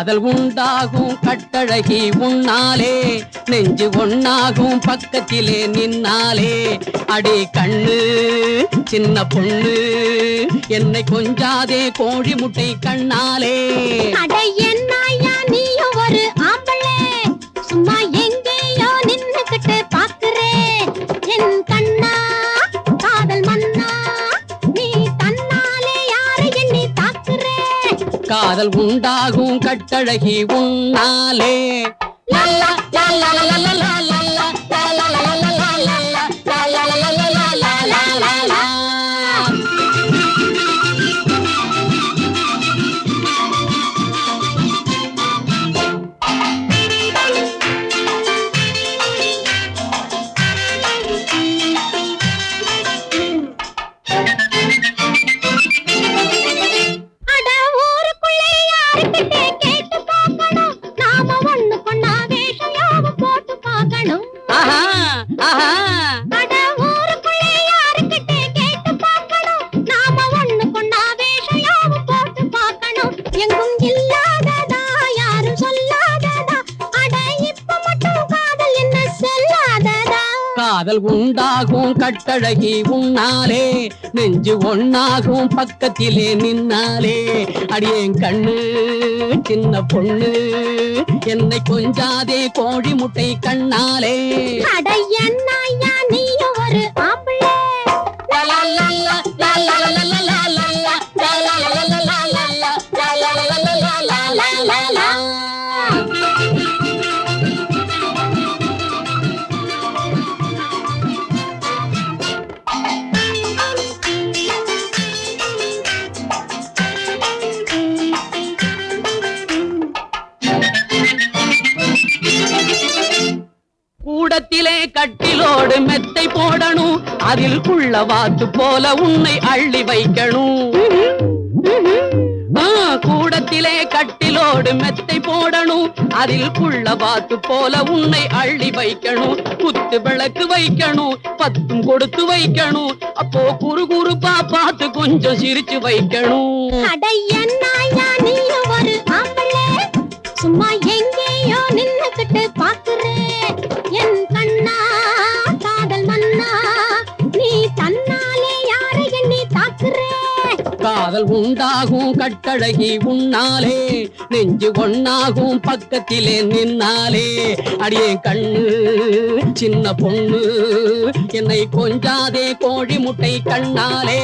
காதல் உண்டாகும் கட்டழகி உன்னாலே நெஞ்சு ஒன்னாகும் பக்கத்திலே நின்னாலே அடி கண்ணு சின்ன பொண்ணு என்னை கொஞ்சாதே கோழி முட்டை கண்ணாலே அடையன்னாயா நீயும் ஒரு ஆம்பளே சும்மா எங்கேயோ நின்னுக்கிட்டு பாக்குறே என் கண்ணா காதல் மன்னா நீ தன்னாலே யாரை எண்ணி தாக்குறே காதல் உண்டாகும் கட்டழகி உன்னாலே லல்லா லல்லா லல்லா லல்லா காதல் உண்டாகும் கட்டழகி உன்னாலே நெஞ்சு ஒன்னாகும் பக்கத்திலே நின்னாலே அடியேன் கண்ணு சின்ன பொண்ணு என்னை கொஞ்சாதே கோழி முட்டை கண்ணாலே அடையன்னாயா நீயும் ஒரு ஆம்பளே கூடத்திலே கட்டிலோடு மெத்தை போடணும் அதில் குள்ள வாத்து போல உன்னை அள்ளி வைக்கணும் கூடத்திலே கட்டிலோடு மெத்தை போடணும் அதில் குள்ள வாத்து போல உன்னை அள்ளி வைக்கணும் குத்து விளக்கு வைக்கணும் பத்தும் கொடுத்து வைக்கணும் அப்போ குறுகுறுப்பா பார்த்து கொஞ்சம் சிரிச்சு வைக்கணும் அடையன்னாயா நீயும் ஒரு ஆம்பளே சும்மா எங்கேயோ நின்னுக்கிட்டு பாக்குறே என் கண்ணா காதல் மன்னா நீ தன்னாலே யாரை எண்ணி தாக்குறே காதல் உண்டாகும் கட்டழகி உன்னாலே நெஞ்சு ஒன்னாகும் பக்கத்திலே நின்னாலே அடியே கண்ணு சின்ன பொண்ணு என்னை கொஞ்சாதே கோழி முட்டை கண்ணாலே